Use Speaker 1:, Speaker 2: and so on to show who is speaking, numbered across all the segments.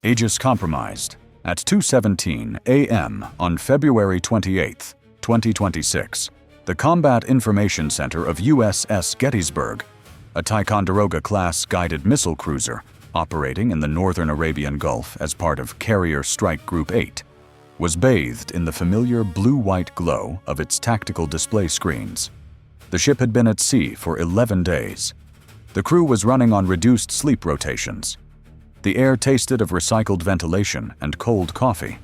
Speaker 1: Aegis compromised at 2:17 a.m. on February 28, 2026. The Combat Information Center of USS Gettysburg, a Ticonderoga-class guided missile cruiser operating in the northern Arabian Gulf as part of Carrier Strike Group 8, was bathed in the familiar blue-white glow of its tactical display screens. The ship had been at sea for 11 days. The crew was running on reduced sleep rotations. The air tasted of recycled ventilation and cold coffee.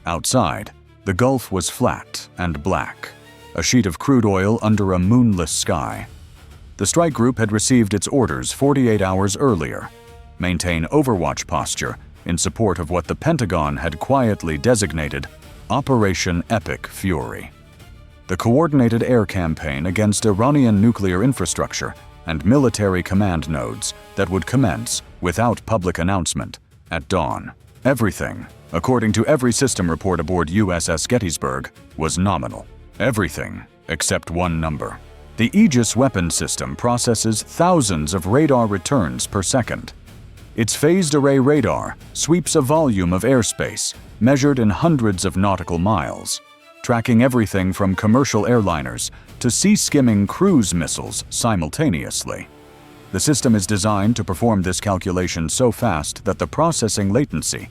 Speaker 1: Outside, the Gulf was flat and black, a sheet of crude oil under a moonless sky. The strike group had received its orders 48 hours earlier: maintain overwatch posture in support of what the Pentagon had quietly designated Operation Epic Fury, the coordinated air campaign against Iranian nuclear infrastructure and military command nodes that would commence without public announcement at dawn. Everything, according to every system report aboard USS Gettysburg, was nominal. Everything except one number. The Aegis weapon system processes thousands of radar returns per second. Its phased array radar sweeps a volume of airspace measured in hundreds of nautical miles, tracking everything from commercial airliners to sea-skimming cruise missiles simultaneously. The system is designed to perform this calculation so fast that the processing latency,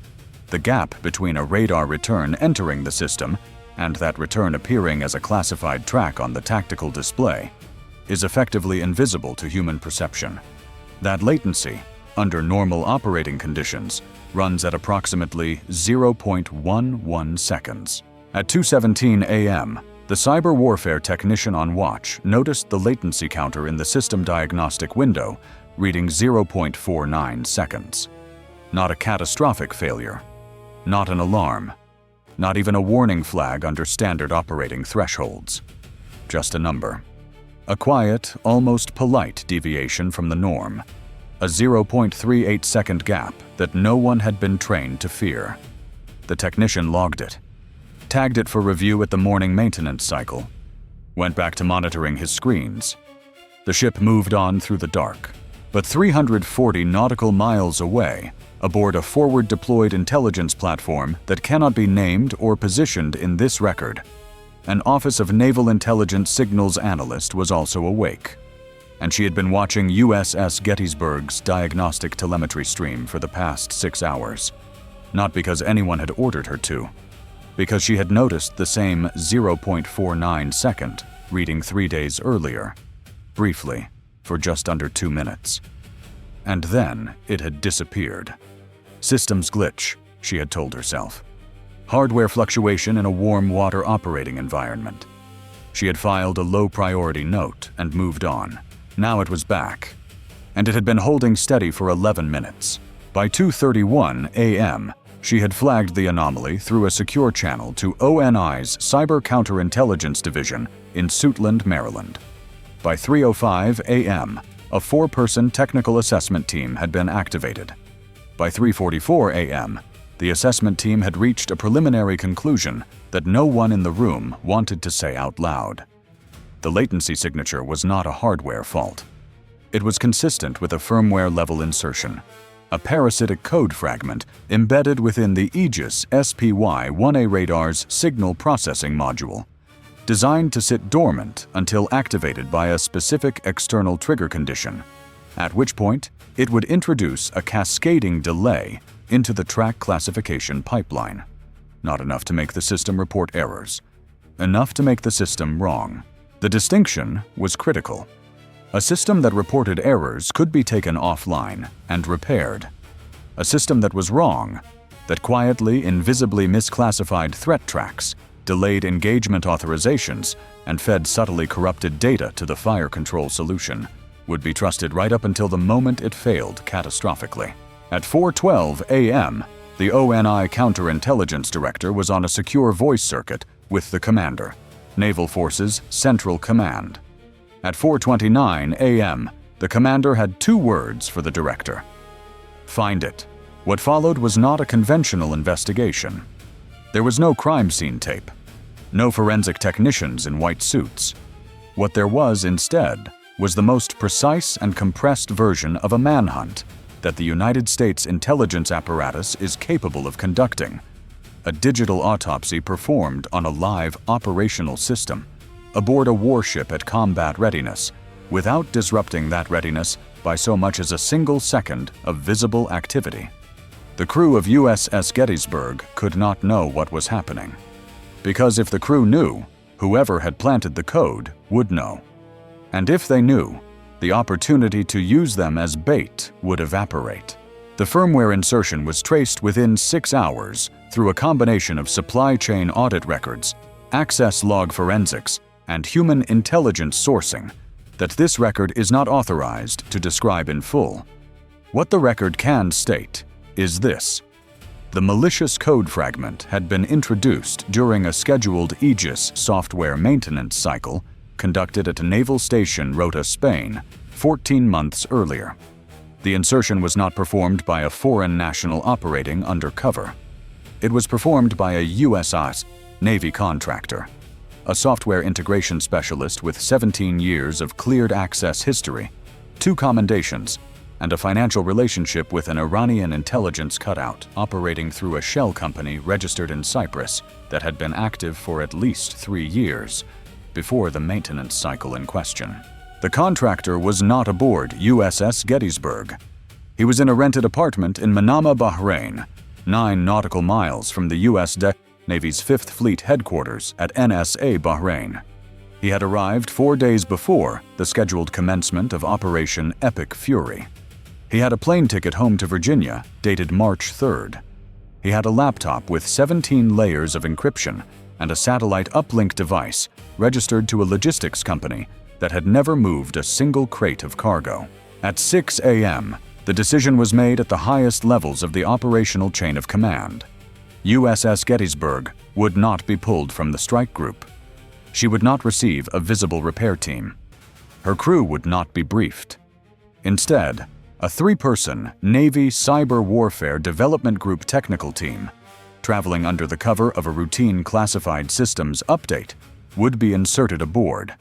Speaker 1: the gap between a radar return entering the system and that return appearing as a classified track on the tactical display, is effectively invisible to human perception. That latency, under normal operating conditions, runs at approximately 0.11 seconds. At 2:17 a.m., the cyber warfare technician on watch noticed the latency counter in the system diagnostic window reading 0.49 seconds. Not a catastrophic failure, not an alarm, not even a warning flag under standard operating thresholds. Just a number. A quiet, almost polite deviation from the norm. A 0.38-second gap that no one had been trained to fear. The technician logged it, tagged it for review at the morning maintenance cycle, went back to monitoring his screens. The ship moved on through the dark, but 340 nautical miles away, aboard a forward-deployed intelligence platform that cannot be named or positioned in this record, an Office of Naval Intelligence Signals analyst was also awake, and she had been watching USS Gettysburg's diagnostic telemetry stream for the past 6 hours, not because anyone had ordered her to, because she had noticed the same 0.49 second reading 3 days earlier, briefly, for just under 2 minutes. And then it had disappeared. Systems glitch, she had told herself. Hardware fluctuation in a warm water operating environment. She had filed a low-priority note and moved on. Now it was back, and it had been holding steady for 11 minutes. By 2:31 a.m., she had flagged the anomaly through a secure channel to ONI's Cyber Counterintelligence Division in Suitland, Maryland. By 3:05 a.m., a 4-person technical assessment team had been activated. By 3:44 a.m., the assessment team had reached a preliminary conclusion that no one in the room wanted to say out loud. The latency signature was not a hardware fault. It was consistent with a firmware-level insertion, a parasitic code fragment embedded within the Aegis SPY-1A radar's signal processing module, designed to sit dormant until activated by a specific external trigger condition, at which point it would introduce a cascading delay into the track classification pipeline. Not enough to make the system report errors, enough to make the system wrong. The distinction was critical. A system that reported errors could be taken offline and repaired. A system that was wrong, that quietly, invisibly misclassified threat tracks, delayed engagement authorizations, and fed subtly corrupted data to the fire control solution, would be trusted right up until the moment it failed catastrophically. At 4:12 a.m., the ONI counterintelligence director was on a secure voice circuit with the commander, Naval Forces Central Command. At 4:29 a.m., the commander had 2 words for the director. Find it. What followed was not a conventional investigation. There was no crime scene tape, no forensic technicians in white suits. What there was instead was the most precise and compressed version of a manhunt that the United States intelligence apparatus is capable of conducting. A digital autopsy performed on a live operational system aboard a warship at combat readiness, without disrupting that readiness by so much as a single second of visible activity. The crew of USS Gettysburg could not know what was happening. Because if the crew knew, whoever had planted the code would know. And if they knew, the opportunity to use them as bait would evaporate. The firmware insertion was traced within 6 hours through a combination of supply chain audit records, access log forensics, and human intelligence sourcing that this record is not authorized to describe in full. What the record can state is this: the malicious code fragment had been introduced during a scheduled Aegis software maintenance cycle conducted at a naval station Rota, Spain, 14 months earlier. The insertion was not performed by a foreign national operating undercover. It was performed by a U.S. Navy contractor, a software integration specialist with 17 years of cleared access history, 2 commendations, and a financial relationship with an Iranian intelligence cutout operating through a shell company registered in Cyprus that had been active for at least 3 years before the maintenance cycle in question. The contractor was not aboard USS Gettysburg. He was in a rented apartment in Manama, Bahrain, 9 nautical miles from the U.S. Navy's 5th Fleet headquarters at NSA Bahrain. He had arrived 4 days before the scheduled commencement of Operation Epic Fury. He had a plane ticket home to Virginia, dated March 3rd. He had a laptop with 17 layers of encryption and a satellite uplink device registered to a logistics company that had never moved a single crate of cargo. At 6 a.m., the decision was made at the highest levels of the operational chain of command. USS Gettysburg would not be pulled from the strike group. She would not receive a visible repair team. Her crew would not be briefed. Instead, a 3-person Navy Cyber Warfare Development Group technical team, traveling under the cover of a routine classified systems update, would be inserted aboard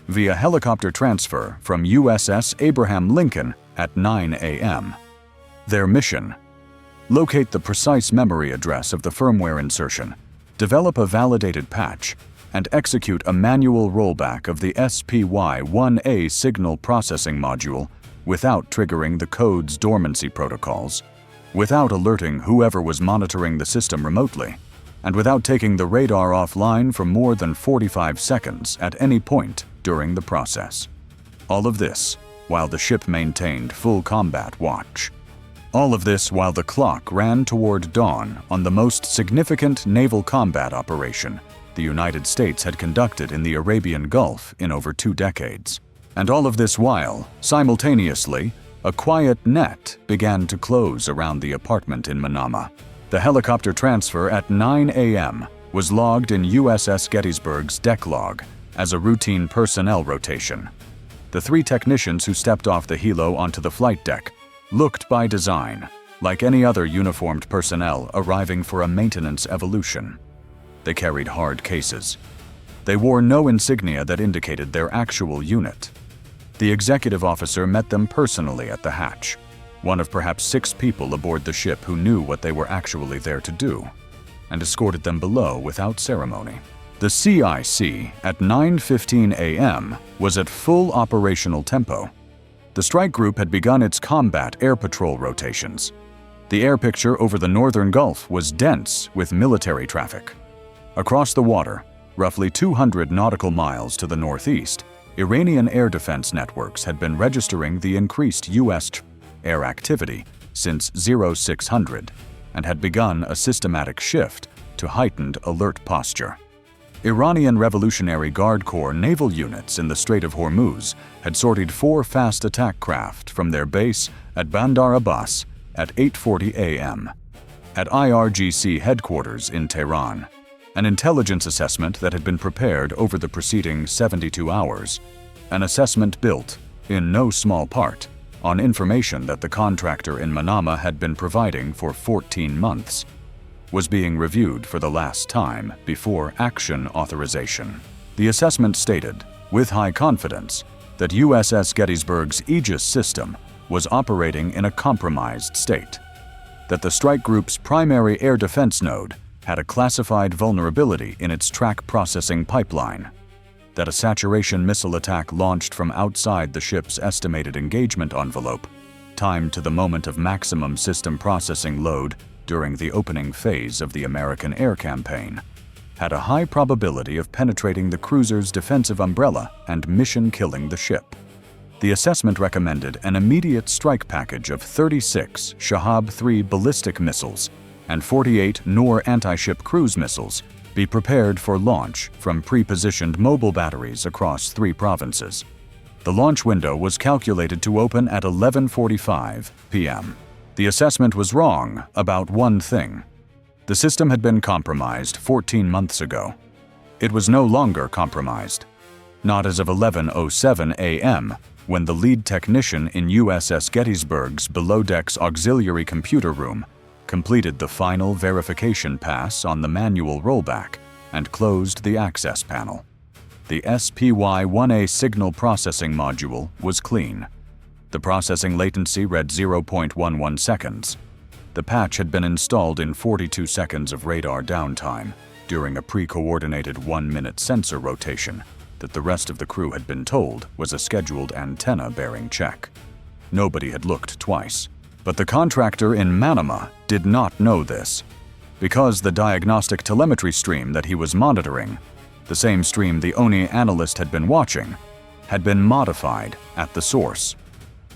Speaker 1: via helicopter transfer from USS Abraham Lincoln at 9 a.m. Their mission: locate the precise memory address of the firmware insertion, develop a validated patch, and execute a manual rollback of the SPY-1A signal processing module without triggering the code's dormancy protocols, without alerting whoever was monitoring the system remotely, and without taking the radar offline for more than 45 seconds at any point during the process. All of this while the ship maintained full combat watch. All of this while the clock ran toward dawn on the most significant naval combat operation the United States had conducted in the Arabian Gulf in over 2 decades. And all of this while, simultaneously, a quiet net began to close around the apartment in Manama. The helicopter transfer at 9 a.m. was logged in USS Gettysburg's deck log as a routine personnel rotation. The 3 technicians who stepped off the helo onto the flight deck looked by design like any other uniformed personnel arriving for a maintenance evolution. They carried hard cases. They wore no insignia that indicated their actual unit. The executive officer met them personally at the hatch, one of perhaps 6 people aboard the ship who knew what they were actually there to do, and escorted them below without ceremony. The CIC at 9:15 a.m. was at full operational tempo. The strike group had begun its combat air patrol rotations. The air picture over the northern Gulf was dense with military traffic. Across the water, roughly 200 nautical miles to the northeast, Iranian air defense networks had been registering the increased U.S. air activity since 0600 and had begun a systematic shift to heightened alert posture. Iranian Revolutionary Guard Corps naval units in the Strait of Hormuz had sortied 4 fast attack craft from their base at Bandar Abbas at 8:40 a.m. At IRGC headquarters in Tehran, an intelligence assessment that had been prepared over the preceding 72 hours, an assessment built, in no small part, on information that the contractor in Manama had been providing for 14 months, was being reviewed for the last time before action authorization. The assessment stated, with high confidence, that USS Gettysburg's Aegis system was operating in a compromised state, that the strike group's primary air defense node had a classified vulnerability in its track processing pipeline, that a saturation missile attack launched from outside the ship's estimated engagement envelope, timed to the moment of maximum system processing load during the opening phase of the American air campaign, had a high probability of penetrating the cruiser's defensive umbrella and mission-killing the ship. The assessment recommended an immediate strike package of 36 Shahab-3 ballistic missiles and 48 Noor anti-ship cruise missiles be prepared for launch from pre-positioned mobile batteries across 3 provinces. The launch window was calculated to open at 11:45 p.m. The assessment was wrong about one thing. The system had been compromised 14 months ago. It was no longer compromised. Not as of 11:07 a.m., when the lead technician in USS Gettysburg's below-decks auxiliary computer room completed the final verification pass on the manual rollback and closed the access panel. The SPY-1A signal processing module was clean. The processing latency read 0.11 seconds. The patch had been installed in 42 seconds of radar downtime during a pre-coordinated 1-minute sensor rotation that the rest of the crew had been told was a scheduled antenna-bearing check. Nobody had looked twice. But the contractor in Manama did not know this, because the diagnostic telemetry stream that he was monitoring, the same stream the ONI analyst had been watching, had been modified at the source.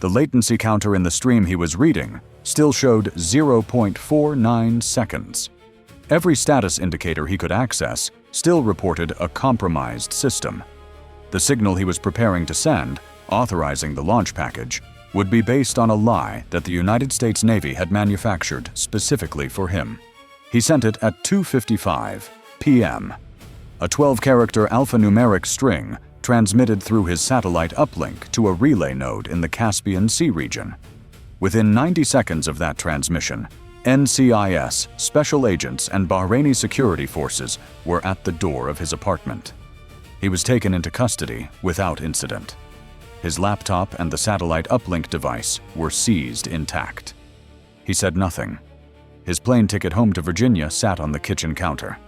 Speaker 1: The latency counter in the stream he was reading still showed 0.49 seconds. Every status indicator he could access still reported a compromised system. The signal he was preparing to send, authorizing the launch package, would be based on a lie that the United States Navy had manufactured specifically for him. He sent it at 2:55 p.m. A 12-character alphanumeric string transmitted through his satellite uplink to a relay node in the Caspian Sea region. Within 90 seconds of that transmission, NCIS, special agents, and Bahraini security forces were at the door of his apartment. He was taken into custody without incident. His laptop and the satellite uplink device were seized intact. He said nothing. His plane ticket home to Virginia sat on the kitchen counter.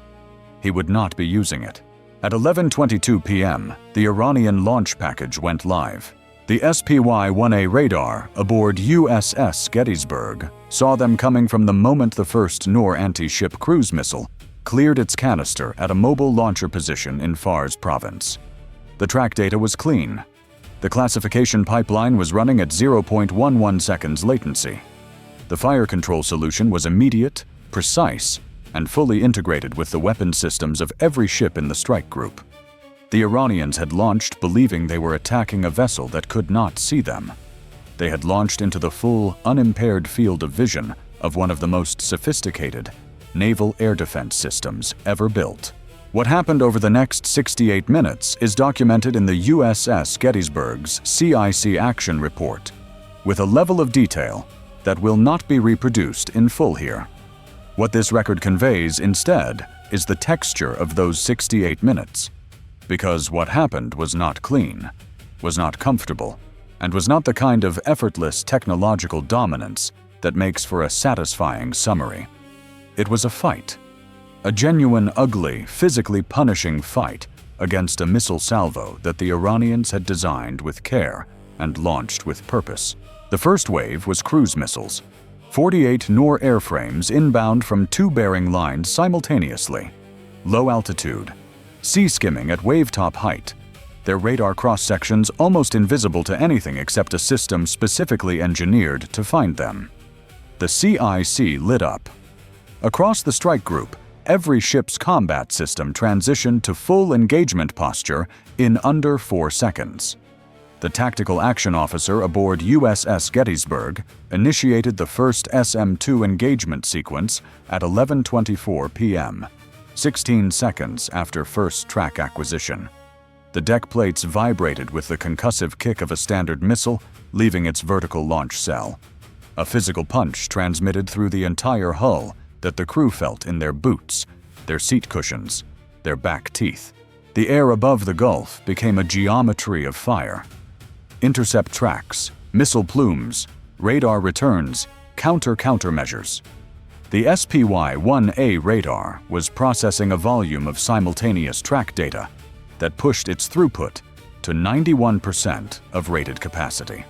Speaker 1: He would not be using it. At 11:22 p.m., the Iranian launch package went live. The SPY-1A radar aboard USS Gettysburg saw them coming from the moment the first Noor anti-ship cruise missile cleared its canister at a mobile launcher position in Fars province. The track data was clean. The classification pipeline was running at 0.11 seconds latency. The fire control solution was immediate, precise, and fully integrated with the weapon systems of every ship in the strike group. The Iranians had launched believing they were attacking a vessel that could not see them. They had launched into the full, unimpaired field of vision of one of the most sophisticated naval air defense systems ever built. What happened over the next 68 minutes is documented in the USS Gettysburg's CIC action report, with a level of detail that will not be reproduced in full here. What this record conveys instead is the texture of those 68 minutes, because what happened was not clean, was not comfortable, and was not the kind of effortless technological dominance that makes for a satisfying summary. It was a fight. A genuine, ugly, physically punishing fight against a missile salvo that the Iranians had designed with care and launched with purpose. The first wave was cruise missiles, 48 Noor airframes inbound from 2 bearing lines simultaneously. Low altitude, sea skimming at wave-top height, their radar cross-sections almost invisible to anything except a system specifically engineered to find them. The CIC lit up. Across the strike group, every ship's combat system transitioned to full engagement posture in under 4 seconds. The tactical action officer aboard USS Gettysburg initiated the first SM-2 engagement sequence at 11:24 p.m., 16 seconds after first track acquisition. The deck plates vibrated with the concussive kick of a standard missile leaving its vertical launch cell. A physical punch transmitted through the entire hull that the crew felt in their boots, their seat cushions, their back teeth. The air above the Gulf became a geometry of fire. Intercept tracks, missile plumes, radar returns, countermeasures. The SPY-1A radar was processing a volume of simultaneous track data that pushed its throughput to 91% of rated capacity.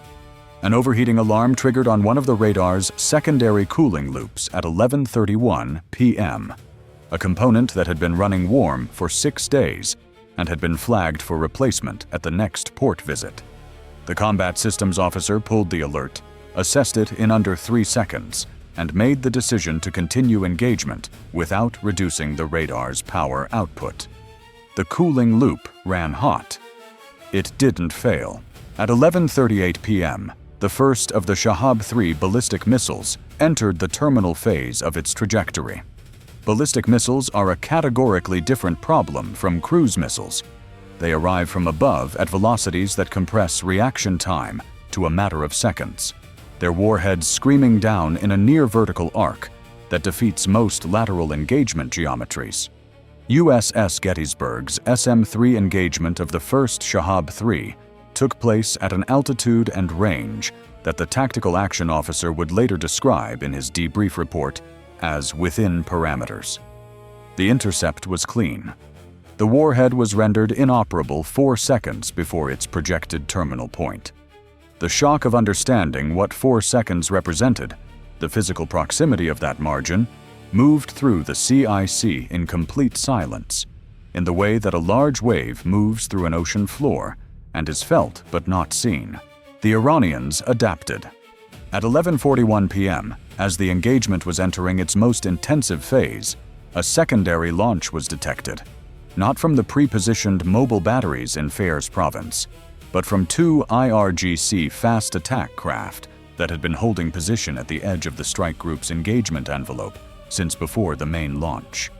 Speaker 1: An overheating alarm triggered on one of the radar's secondary cooling loops at 11:31 p.m., a component that had been running warm for 6 days and had been flagged for replacement at the next port visit. The combat systems officer pulled the alert, assessed it in under 3 seconds, and made the decision to continue engagement without reducing the radar's power output. The cooling loop ran hot. It didn't fail. At 11:38 p.m., the first of the Shahab-3 ballistic missiles entered the terminal phase of its trajectory. Ballistic missiles are a categorically different problem from cruise missiles. They arrive from above at velocities that compress reaction time to a matter of seconds, their warheads screaming down in a near-vertical arc that defeats most lateral engagement geometries. USS Gettysburg's SM-3 engagement of the first Shahab-3 took place at an altitude and range that the tactical action officer would later describe in his debrief report as within parameters. The intercept was clean. The warhead was rendered inoperable 4 seconds before its projected terminal point. The shock of understanding what 4 seconds represented, the physical proximity of that margin, moved through the CIC in complete silence, in the way that a large wave moves through an ocean floor and is felt but not seen. The Iranians adapted. At 11:41 p.m., as the engagement was entering its most intensive phase, a secondary launch was detected, not from the pre-positioned mobile batteries in Fairs Province, but from 2 IRGC fast attack craft that had been holding position at the edge of the strike group's engagement envelope since before the main launch.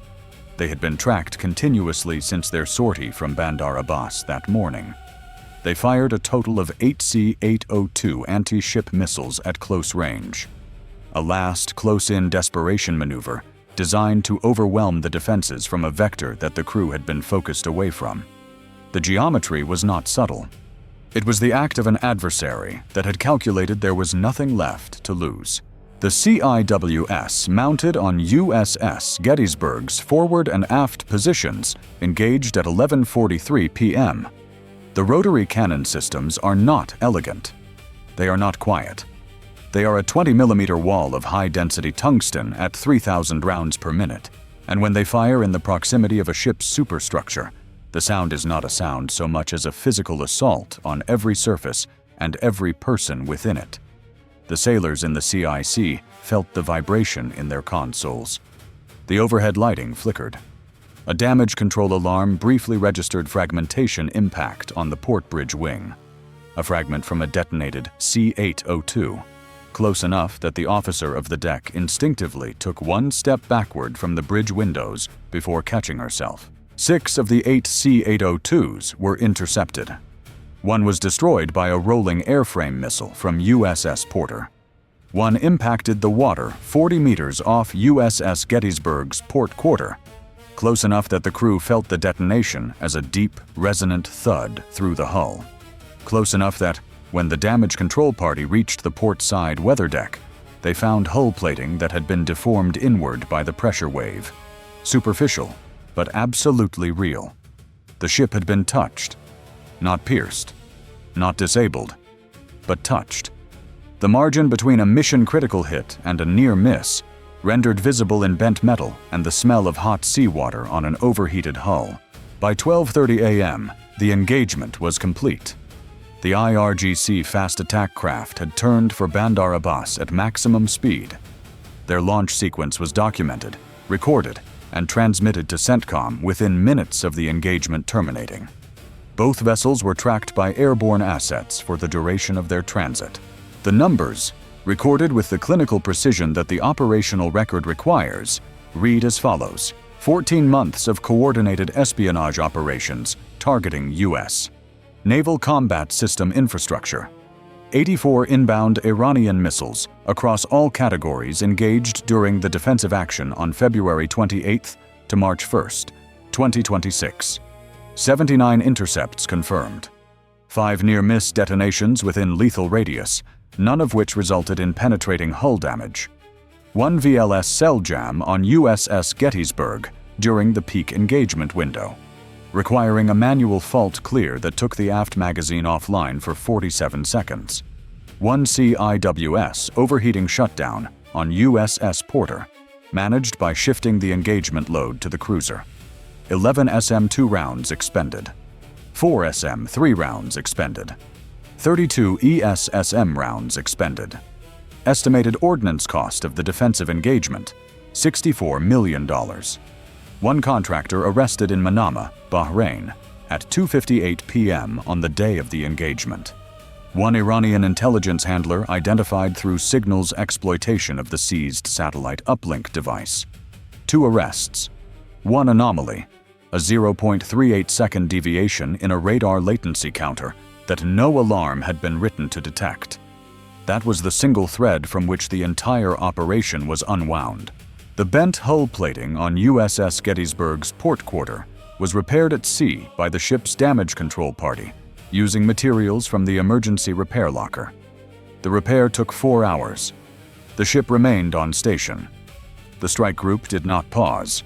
Speaker 1: They had been tracked continuously since their sortie from Bandar Abbas that morning. They fired a total of 8 C-802 anti-ship missiles at close range, a last close-in desperation maneuver designed to overwhelm the defenses from a vector that the crew had been focused away from. The geometry was not subtle. It was the act of an adversary that had calculated there was nothing left to lose. The CIWS mounted on USS Gettysburg's forward and aft positions engaged at 11:43 p.m. The rotary cannon systems are not elegant. They are not quiet. They are a 20mm wall of high-density tungsten at 3,000 rounds per minute, and when they fire in the proximity of a ship's superstructure, the sound is not a sound so much as a physical assault on every surface and every person within it. The sailors in the CIC felt the vibration in their consoles. The overhead lighting flickered. A damage control alarm briefly registered fragmentation impact on the port bridge wing, a fragment from a detonated C-802, close enough that the officer of the deck instinctively took 1 step backward from the bridge windows before catching herself. 6 of the 8 C-802s were intercepted. 1 was destroyed by a rolling airframe missile from USS Porter. 1 impacted the water 40 meters off USS Gettysburg's port quarter, close enough that the crew felt the detonation as a deep, resonant thud through the hull. Close enough that, when the damage control party reached the port side weather deck, they found hull plating that had been deformed inward by the pressure wave. Superficial, but absolutely real. The ship had been touched. Not pierced. Not disabled. But touched. The margin between a mission-critical hit and a near miss rendered visible in bent metal and the smell of hot seawater on an overheated hull. By 12:30 a.m., the engagement was complete. The IRGC fast attack craft had turned for Bandar Abbas at maximum speed. Their launch sequence was documented, recorded, and transmitted to CENTCOM within minutes of the engagement terminating. Both vessels were tracked by airborne assets for the duration of their transit. The numbers, recorded with the clinical precision that the operational record requires, read as follows: 14 months of coordinated espionage operations targeting U.S. Naval Combat System infrastructure, 84 inbound Iranian missiles across all categories engaged during the defensive action on February 28 to March 1, 2026. 79 intercepts confirmed. 5 near-miss detonations within lethal radius, none of which resulted in penetrating hull damage. 1 VLS cell jam on USS Gettysburg during the peak engagement window, requiring a manual fault clear that took the aft magazine offline for 47 seconds. 1 CIWS overheating shutdown on USS Porter, managed by shifting the engagement load to the cruiser. 11 SM-2 rounds expended. 4 SM-3 rounds expended. 32 ESSM rounds expended. Estimated ordnance cost of the defensive engagement, $64 million. 1 contractor arrested in Manama, Bahrain, at 2:58 p.m. on the day of the engagement. 1 Iranian intelligence handler identified through signals exploitation of the seized satellite uplink device. 2 arrests. 1 anomaly, a 0.38-second deviation in a radar latency counter that no alarm had been written to detect. That was the single thread from which the entire operation was unwound. The bent hull plating on USS Gettysburg's port quarter was repaired at sea by the ship's damage control party, using materials from the emergency repair locker. The repair took 4 hours. The ship remained on station. The strike group did not pause.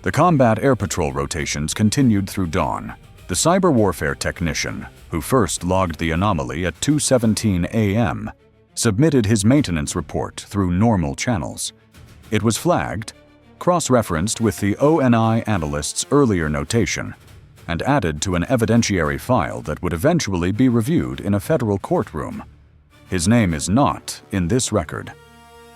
Speaker 1: The combat air patrol rotations continued through dawn. The cyber warfare technician, who first logged the anomaly at 2:17 a.m., submitted his maintenance report through normal channels. It was flagged, cross-referenced with the ONI analyst's earlier notation, and added to an evidentiary file that would eventually be reviewed in a federal courtroom. His name is not in this record.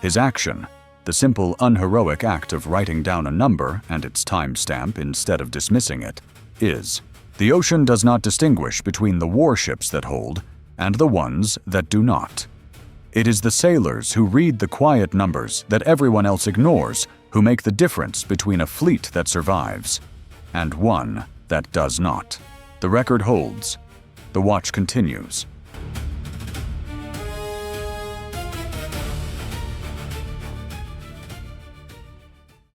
Speaker 1: His action, the simple unheroic act of writing down a number and its timestamp instead of dismissing it, is. The ocean does not distinguish between the warships that hold and the ones that do not. It is the sailors who read the quiet numbers that everyone else ignores who make the difference between a fleet that survives and one that does not. The record holds. The watch continues.